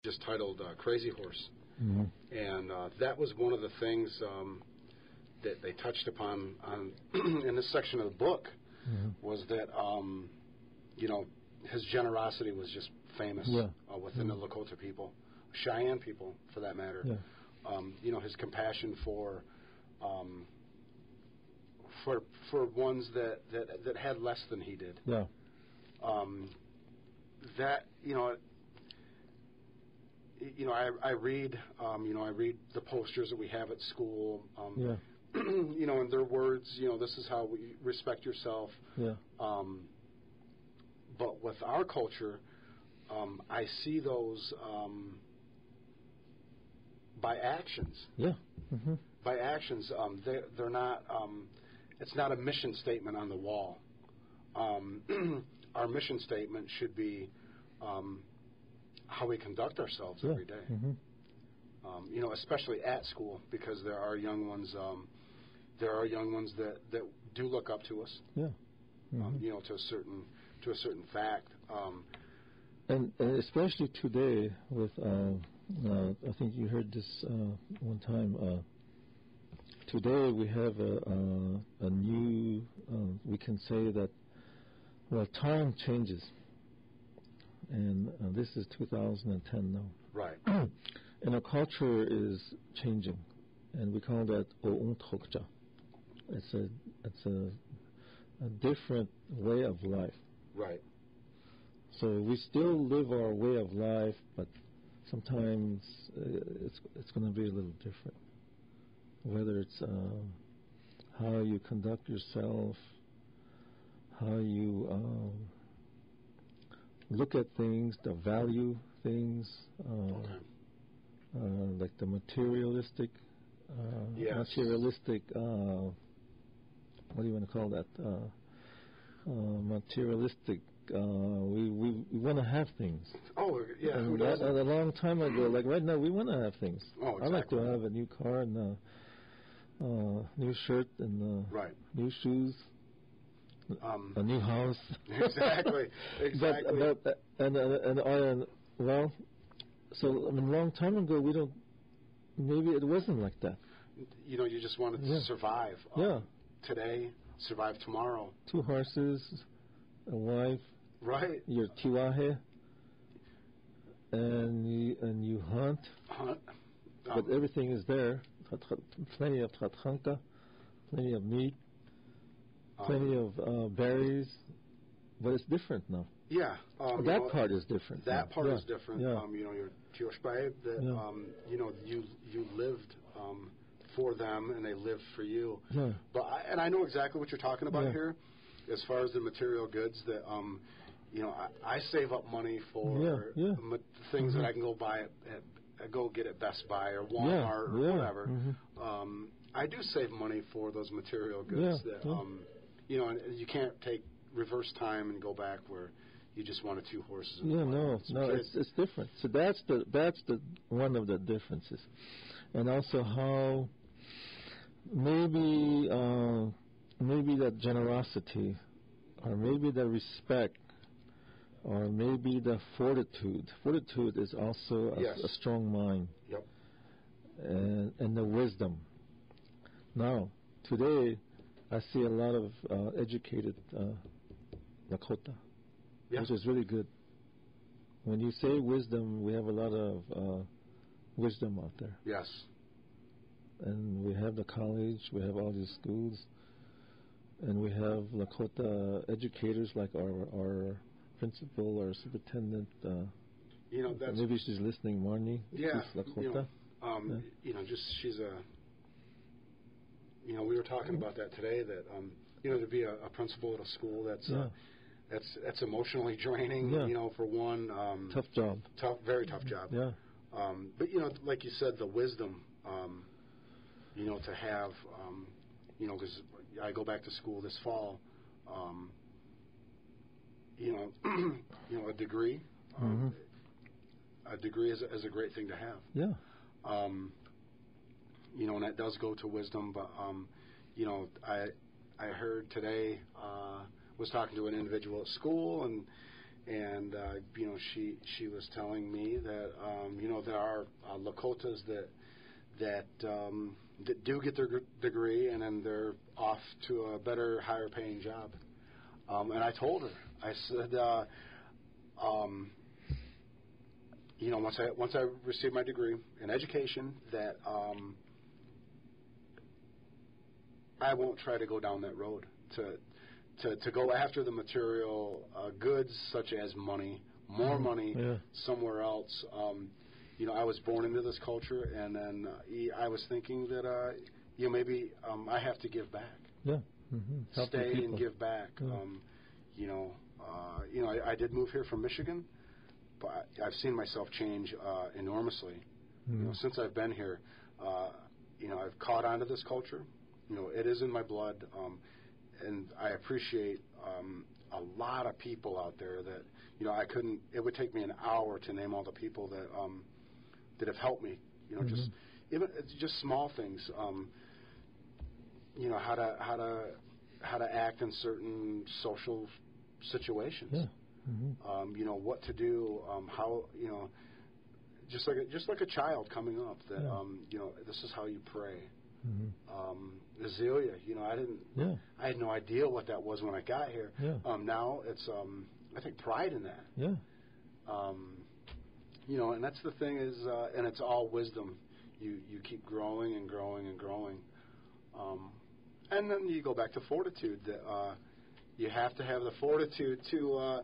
just titled Crazy Horse. And that was one of the things that they touched upon in this section of the book, was that, his generosity was just famous within the Lakota people, Cheyenne people, for that matter. His compassion for ones that had less than he did. I read the posters that we have at school. And their words, this is how we respect yourself. But with our culture, I see those by actions. By actions. They're not. It's not a mission statement on the wall. Our mission statement should be how we conduct ourselves every day. Especially at school, because there are young ones. There are young ones that do look up to us. To a certain fact. And especially today, with I think you heard this one time. Today we have a new. We can say that, time changes, and this is 2010 now. Right. And our culture is changing, and we call that o'untokja. It's a different way of life. Right. So we still live our way of life, but sometimes it's going to be a little different. Whether it's how you conduct yourself, how you look at things, the value things, like the materialistic, what do you want to call that? Materialistic. We want to have things. Oh, yeah. And a long time ago, like right now, we want to have things. Oh, exactly. I like to have a new car and new shirt and new shoes, a new house. Exactly. So a long time ago, maybe it wasn't like that. You just wanted to survive. Today, survive tomorrow. 2 horses, a wife. Right. Your tiwahe. And you hunt. But everything is there. Plenty of tatchanka, plenty of meat, plenty of berries. But it's different now. Yeah. That part is different. That part is different. Your tioshpai, that you lived for them and they lived for you. But I know exactly what you're talking about here, as far as the material goods that I save up money for things that I can go buy go get at Best Buy or Walmart or whatever. I do save money for those material goods that and you can't take reverse time and go back where you just wanted 2 horses. It's different. So that's the one of the differences, and also how maybe that generosity, or maybe the respect, or maybe the fortitude. Fortitude is also a strong mind. And the wisdom. Now, today, I see a lot of educated Lakota, which is really good. When you say wisdom, we have a lot of wisdom out there. Yes. And we have the college, we have all these schools, and we have Lakota educators like our principal or superintendent. That's, maybe she's listening, Marnie. She's Lakota. She's a. We were talking about that today. That to be a principal at a school that's emotionally draining. For one, tough job. Very tough job. But like you said, the wisdom. To have. Because I go back to school this fall. A degree. A degree is a great thing to have. And that does go to wisdom. But I heard today, was talking to an individual at school, and And she was telling me that there are Lakotas that do get their degree, and then they're off to a better, higher paying job. And I told her, I said, once I received my degree in education, that I won't try to go down that road to go after the material goods such as money, more money somewhere else. I was born into this culture, and then I was thinking that maybe I have to give back. Yeah. Stay and give back. I did move here from Michigan, but I've seen myself change enormously. Since I've been here, I've caught on to this culture. It is in my blood, and I appreciate a lot of people out there that I couldn't. It would take me an hour to name all the people that have helped me. Just small things. How to act in certain social situations. Yeah. What to do. How just like a child coming up. That this is how you pray. Azalea. I had no idea what that was when I got here. Yeah. Now it's I take pride in that. Yeah. And that's the thing is, and it's all wisdom. You keep growing and growing and growing. And then you go back to fortitude. That you have to have the fortitude to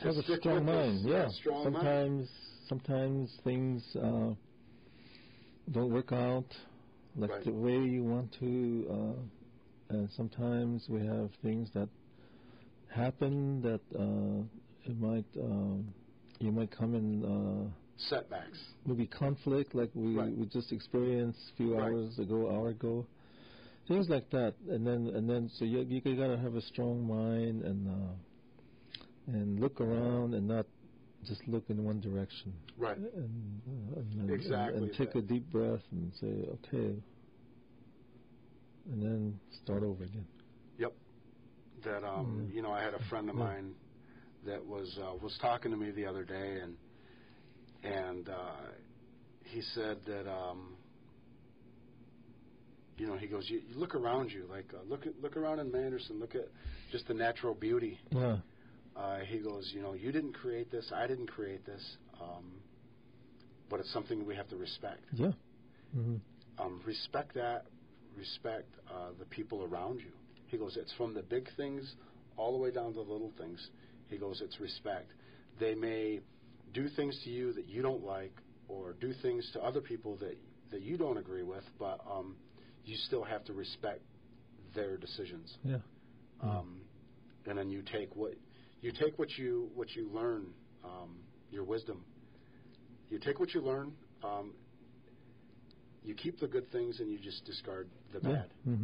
have a strong mind. Strong mind. Sometimes things don't work out like the way you want to, and sometimes we have things that happen that you might come in setbacks. Maybe conflict, like we just experienced a few hour ago. Things like that, and then so you gotta have a strong mind and look around and not just look in one direction. Right. And take a deep breath and say, okay, and then start over again. Yep. That I had a friend of mine that was talking to me the other day, and he said that. He goes, you look around you, like look around in Manderson, look at just the natural beauty. Yeah. He goes, you didn't create this, I didn't create this, but it's something we have to respect. Yeah. Respect that, respect the people around you. He goes, it's from the big things all the way down to the little things. He goes, it's respect. They may do things to you that you don't like, or do things to other people that you don't agree with, but you still have to respect their decisions. Yeah. And then you take what you learn, your wisdom. You take what you learn. You keep the good things, and you just discard the bad. Yeah.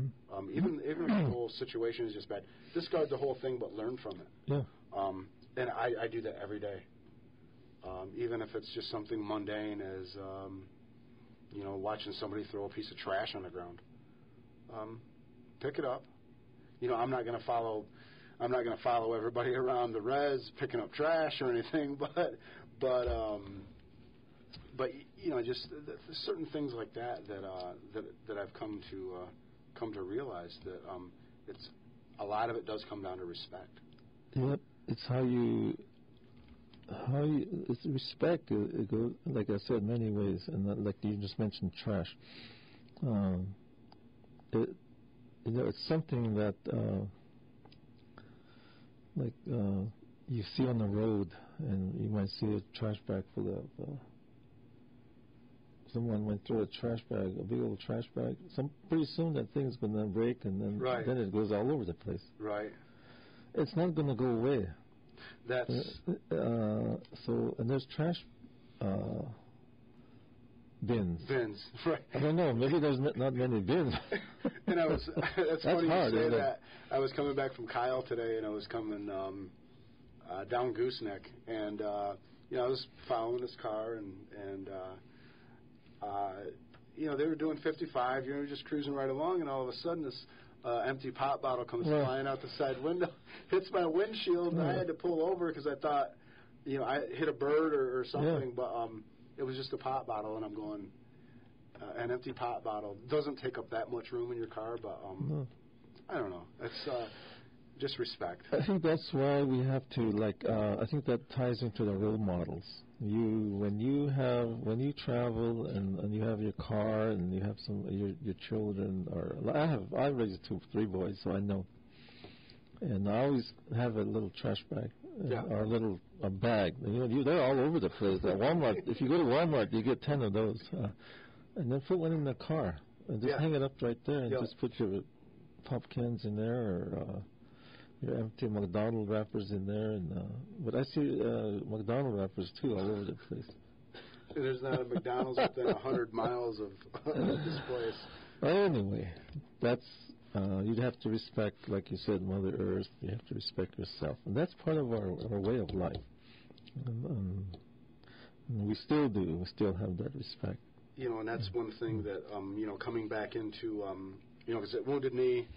Even if the whole situation is just bad, discard the whole thing, but learn from it. Yeah. And I do that every day. Even if it's just something mundane as watching somebody throw a piece of trash on the ground. Pick it up. I'm not going to follow everybody around the res picking up trash or anything, but just certain things like that I've come to realize that it's a lot of it does come down to respect. Yep, it's how you it's respect. It goes, like I said, many ways, and like you just mentioned, trash. It's something that you see on the road, and you might see a trash bag full of. Someone went through a trash bag, a big old trash bag. Pretty soon that thing's going to break, and then it goes all over the place. Right. It's not going to go away. That's and there's trash bins. Bins, right? I don't know. Maybe there's not many bins. And that's funny hard, you say that. I was coming back from Kyle today, and I was coming down Gooseneck, and I was following this car, and they were doing 55. Just cruising right along, and all of a sudden this empty pop bottle comes flying out the side window, hits my windshield, and I had to pull over because I thought I hit a bird or something, but it was just a pop bottle, and I'm going, an empty pop bottle doesn't take up that much room in your car, but no. I don't know. It's just respect. I think that's why we have to, I think that ties into the role models. When you travel and you have your car and you have your children, or I raised 3 boys, so I know. And I always have a little trash bag or a bag. They're all over the place. At Walmart, if you go to Walmart, you get 10 of those. And then put one in the car and just hang it up right there and just put your pop cans in there or your empty McDonald's wrappers in there. But I see McDonald's wrappers too all over the place. There's not a McDonald's within 100 miles of this place. Well, anyway, that's you'd have to respect, like you said, Mother Earth. You have to respect yourself, and that's part of our way of life. And we still do. We still have that respect. And that's one thing that coming back into because at Wounded Knee,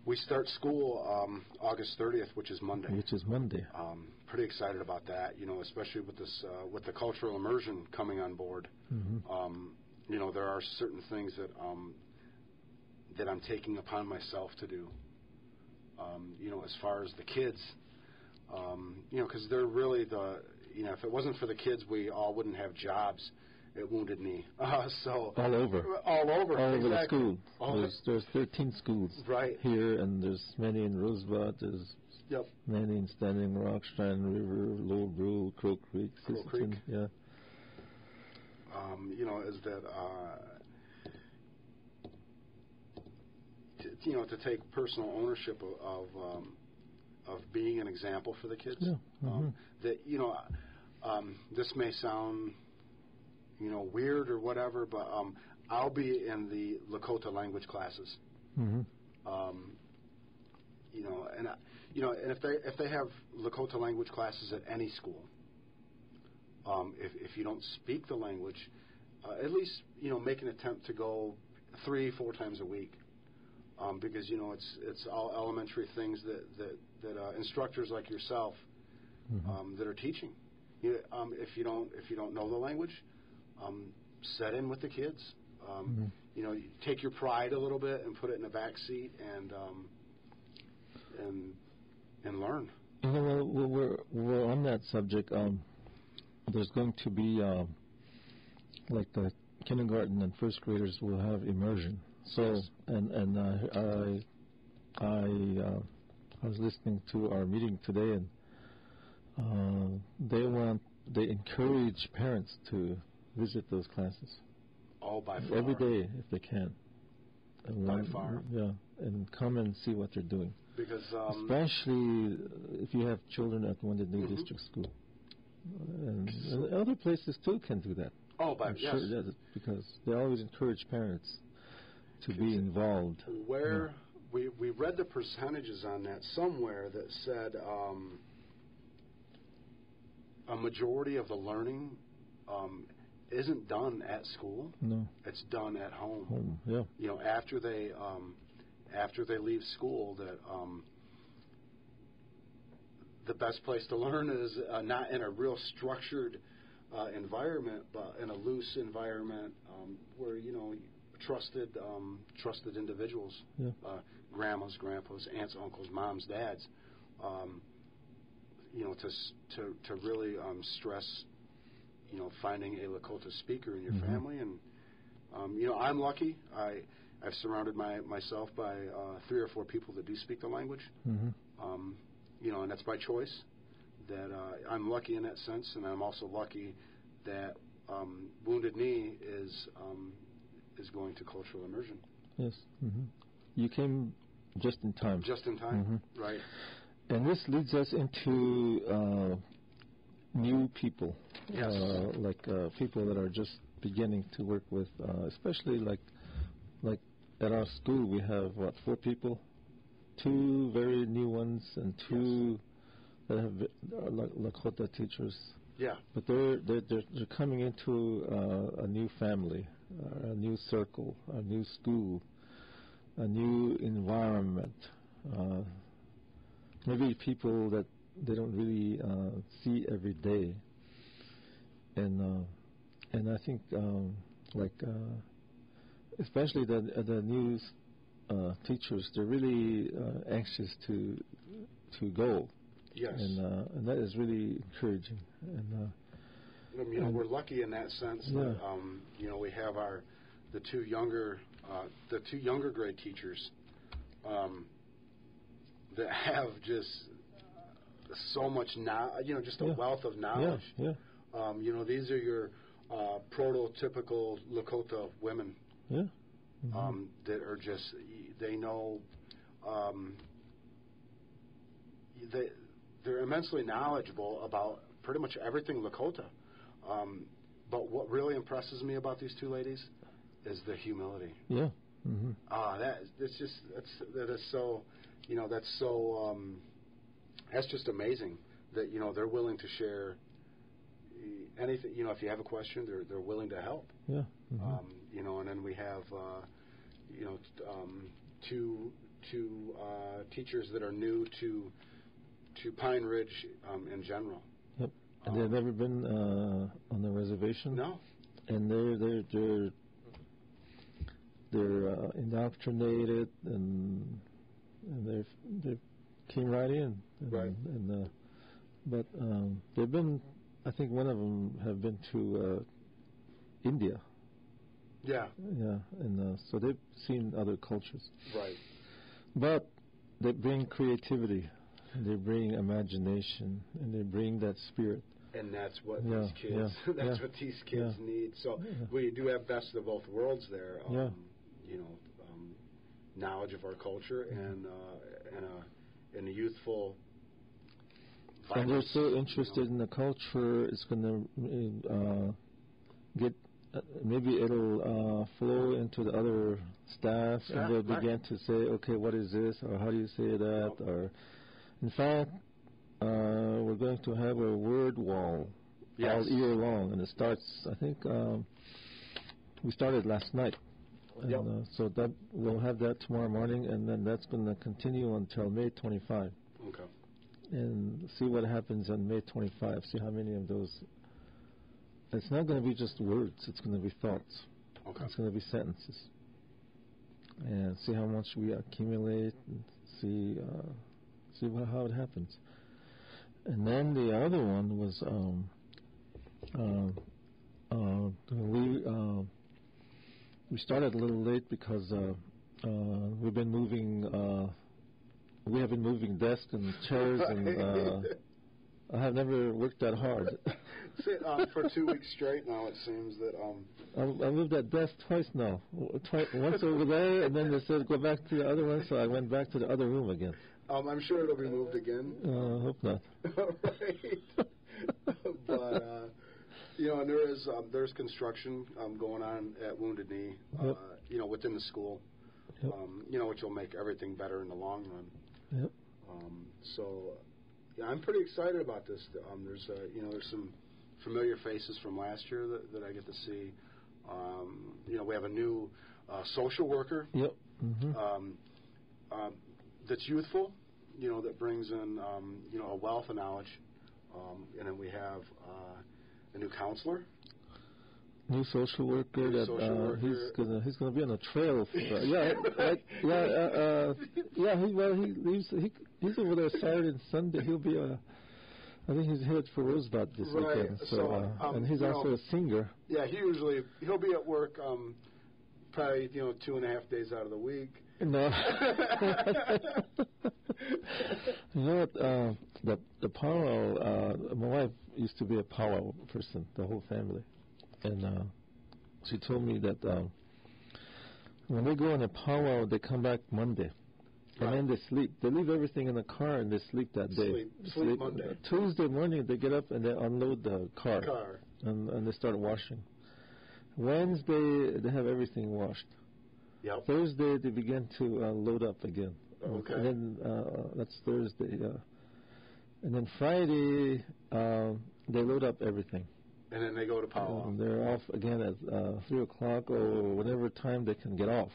we start school August 30th, which is Monday. Pretty excited about that, especially with this with the cultural immersion coming on board. Mm-hmm. There are certain things that I'm taking upon myself to do. As far as the kids, because they're really if it wasn't for the kids, we all wouldn't have jobs at Wounded Knee. So all over the school. There's 13 schools here, and there's many in Rosebud. There's many in Standing Rock, Strand River, Low Brule, Crow Creek. Yeah. Is that to take personal ownership of being an example for the kids. Yeah. Mm-hmm. That this may sound weird or whatever, but I'll be in the Lakota language classes. Mm-hmm. And if they have Lakota language classes at any school, if you don't speak the language, at least make an attempt to go 3-4 times a week, because it's all elementary things that instructors like yourself that are teaching. If you don't know the language, set in with the kids. Take your pride a little bit and put it in the back seat and learn. We're on that subject. There's going to be like the kindergarten and first graders will have immersion. So and I was listening to our meeting today, and they encourage parents to visit those classes. By far. Every day, if they can. And by far. Yeah, and come and see what they're doing. Because especially if you have children at Wounded Knee District School. And other places, too, can do that. I'm sure, because they always encourage parents to be involved. Where we read the percentages on that somewhere that said a majority of the learning isn't done at school. No, it's done at home. Yeah. After they leave school, that the best place to learn is not in a real structured environment, but in a loose environment where trusted individuals, grandmas, grandpas, aunts, uncles, moms, dads, to really stress, finding a Lakota speaker in your family. And I'm lucky. I've surrounded myself by 3 or 4 people that do speak the language. And that's by choice. That I'm lucky in that sense, and I'm also lucky that Wounded Knee is going to cultural immersion. Yes. You came just in time. Just in time, right. And this leads us into new people, like people that are just beginning to work with, especially like at our school we have 4 people, 2 very new ones and 2 that have Lakota teachers. Yeah. But they're coming into a new family, a new circle, a new school, a new environment. Maybe people that really see every day, and I think especially the new teachers, they're really anxious to go. Yes. And that is really encouraging. And we're lucky in that sense. Yeah. That, we have the two younger grade teachers that have just so much just a wealth of knowledge. Yeah. These are your prototypical Lakota women. Yeah. That are just, they know, they're immensely knowledgeable about pretty much everything Lakota. But what really impresses me about these two ladies is the humility. Yeah. Mm-hmm. That's just amazing that, they're willing to share anything. If you have a question, they're willing to help. Yeah. Mm-hmm. And then we have, two teachers that are new to Pine Ridge in general. Yep. And they've never been on the reservation. No. And they're indoctrinated, and they came right in. Right. But they've been. I think one of them have been to India. Yeah. Yeah, and so they've seen other cultures. Right. But they bring creativity, and they bring imagination, and they bring that spirit. And that's what these kids. That's what these kids need. So we do have best of both worlds there. Knowledge of our culture and a youthful. And they're so interested in the culture, it's going to get. Maybe it'll flow into the other staff, and they'll begin to say, "Okay, what is this?" or "How do you say that?" Or, in fact, we're going to have a word wall all year long, and it starts. I think we started last night, and, so that we'll have that tomorrow morning, and then that's going to continue until May 25. Okay. And see what happens on May 25. See how many of those. It's not going to be just words. It's going to be thoughts. Okay. It's going to be sentences. And see how much we accumulate. And see how it happens. And then the other one was we started a little late because we've been moving. We have been moving desks and chairs, and I have never worked that hard. For 2 weeks straight now, it seems that... I moved that desk twice now. Once over there, and then they said go back to the other one, so I went back to the other room again. I'm sure it'll be moved again. Hope not. Right. But, and there's construction going on at Wounded Knee, within the school, which will make everything better in the long run. Yep. I'm pretty excited about this. There's some familiar faces from last year that I get to see. We have a new social worker. Yep. Mm-hmm. That's youthful. That brings in a wealth of knowledge. And then we have a new counselor. New social worker he's gonna be on a trail. He's over there Saturday and Sunday. He'll be I think he's headed for Rosebud this weekend. And he's also a singer. Yeah, he'll be at work probably 2.5 days out of the week. No. You know what? The powwow. My wife used to be a powwow person. The whole family. And she told me that when they go on a powwow, they come back Monday. And then they sleep. They leave everything in the car and they sleep that day. Sleep Monday. Tuesday morning, they get up and they unload the car. And they start washing. Wednesday, they have everything washed. Yep. Thursday, they begin to load up again. Okay. And then that's Thursday. And then Friday, they load up everything. And then they go to powwow. They're off again at 3 o'clock or whatever time they can get off.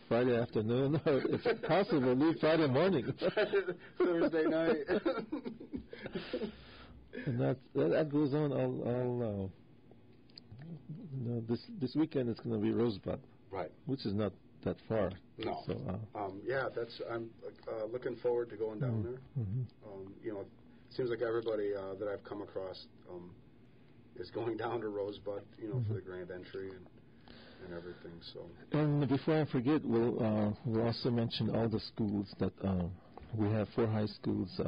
Friday afternoon, or if possible, leave Friday morning. Thursday night. And that goes on all this weekend. It's going to be Rosebud, right? Which is not that far. No. So, I'm looking forward to going down there. You know, it seems like everybody that I've come across is going down to Rosebud, you know, for the grand entry and everything. So. And before I forget, we'll also mention all the schools that we have. 4 high schools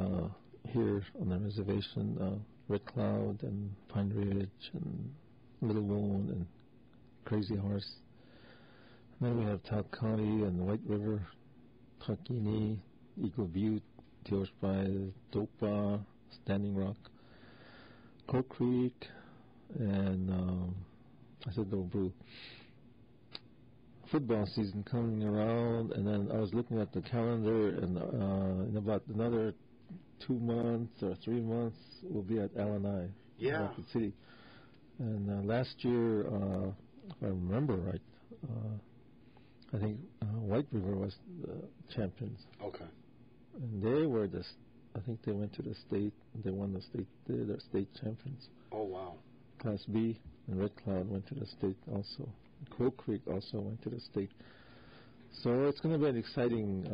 here on the reservation: Red Cloud and Pine Ridge and Little Wound and Crazy Horse. And then we have Talc County and White River, Takini, Eagle Butte, Tioshpai, Topa, Standing Rock, Coal Creek, and I said Dobru. Football season coming around, and then I was looking at the calendar, and in about another 2 months or 3 months, we'll be at LNI, Rapid City. And last year, if I remember right, I think White River was the champions. Okay. And they were I think they went to the state. They won the state. They're the state champions. Oh wow. Class B, and Red Cloud went to the state also. Coal Creek also went to the state. So it's going to be an exciting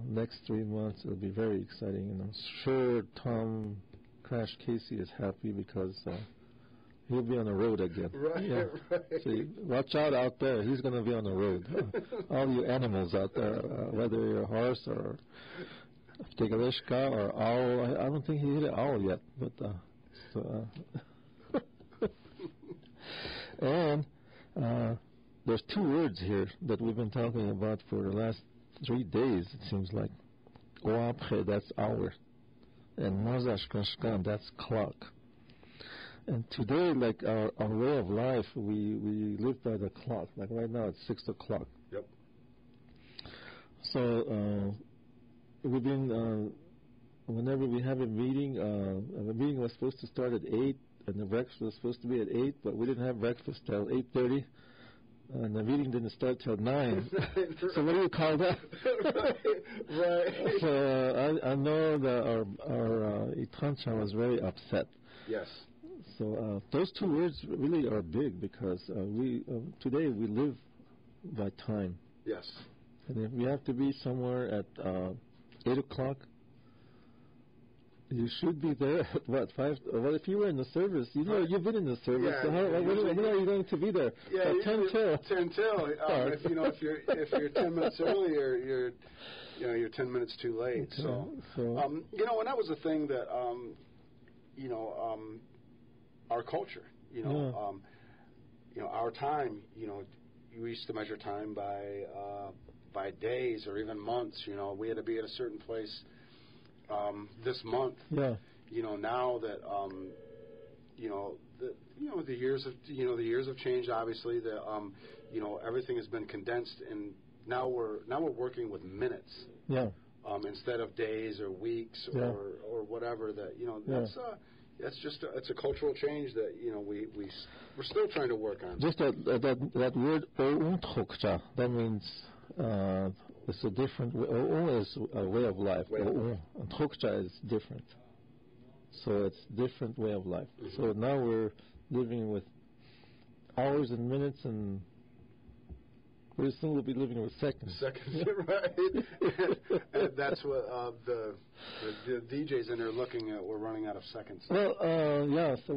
next 3 months. It'll be very exciting, and I'm sure Tom Crash Casey is happy because he'll be on the road again. Right, yeah. Right. So watch out there. He's going to be on the road. All you animals out there, whether you're a horse or Tegalishka or owl. I don't think he hit an owl yet, but and there's 2 words here that we've been talking about for the last 3 days, it seems like. Oapche, that's hour. And Mazashkashkan, that's clock. And today, like our way of life, we live by the clock. Like right now, it's 6 o'clock. Yep. So we've been, whenever we have a meeting was supposed to start at 8, and the breakfast was supposed to be at 8, but we didn't have breakfast till 8:30, and the meeting didn't start till 9. So what do you call that? Right. So I know that our Itancha was very upset. Yes. So those 2 words really are big because today we live by time. Yes. And if we have to be somewhere at 8 o'clock, you should be there at what, 5? Well, if you were in the service, you know, you've been in the service. Yeah, so when are you going to be there? Yeah, 10 till. 10 till. If you're 10 minutes early, you're 10 minutes too late. Okay. So and that was the thing that our culture, our time, we used to measure time by days or even months. We had to be at a certain place this month. Yeah. Now that the years have changed. Obviously, everything has been condensed, and now we're working with minutes. Yeah. Instead of days or weeks or whatever. That's just it's a cultural change that we're still trying to work on. Just that word "o'untokcha," that means it's a different. O'un is a way of life. And "tokcha" is different. So it's different way of life. Mm-hmm. So now we're living with hours and minutes, and pretty soon we'll be living with seconds. Seconds, right? And that's what the DJs in there looking at. We're running out of seconds. Well, So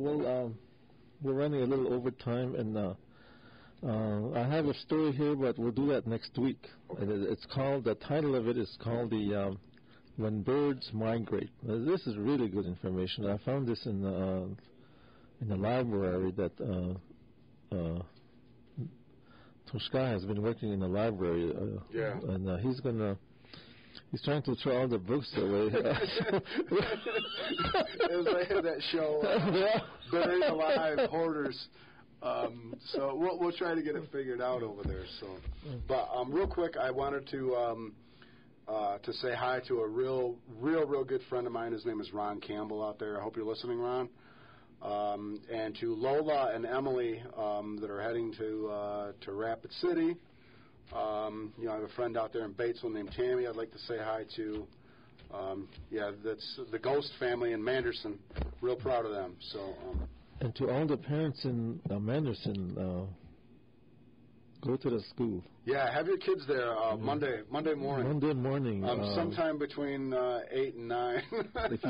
we're running a little over time, and I have a story here, but we'll do that next week. Okay. It's called. The title of it is called the "When Birds Migrate." Now, this is really good information. I found this in the library that. Toshka has been working in the library, and he's trying to throw all the books away. It was like that show, Buried Alive, Hoarders. So we'll try to get it figured out over there. So, but real quick, I wanted to say hi to a real good friend of mine. His name is Ron Campbell out there. I hope you're listening, Ron. And to Lola and Emily that are heading to Rapid City. You know, I have a friend out there in Batesville named Tammy I'd like to say hi to. That's the Ghost family in Manderson. Real proud of them. So. And to all the parents in Manderson, go to the school. Yeah, have your kids there Monday morning. Monday morning. Sometime between 8 and 9. if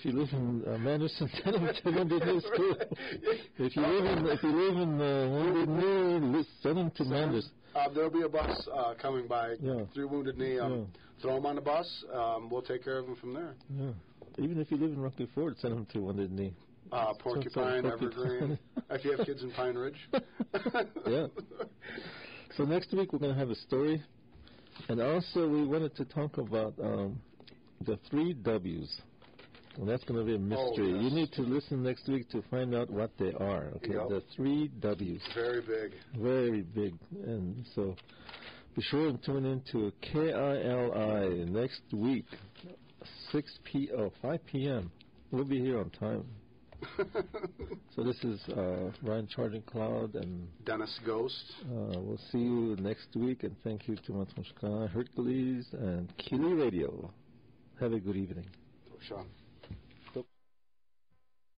you live in Manderson, send them to Wounded Knee School. If you live in Wounded Knee, send them to Manderson. There'll be a bus coming by through Wounded Knee. Throw them on the bus. We'll take care of them from there. Yeah. Even if you live in Rocky Ford, send them to Wounded Knee. Porcupine, Evergreen. If you have kids in Pine Ridge. Yeah. So next week we're going to have a story. And also we wanted to talk about the 3 W's. Well, that's going to be a mystery. You need to listen next week to find out what they are. Okay, the 3 W's. Very big. Very big. And so be sure and tune in to KILI next week, 5 p.m. We'll be here on time. So this is Ryan Charging Cloud and Dennis Ghost. We'll see you next week, and thank you to Matsushka, Hercules, and KILI Radio. Have a good evening. Sean.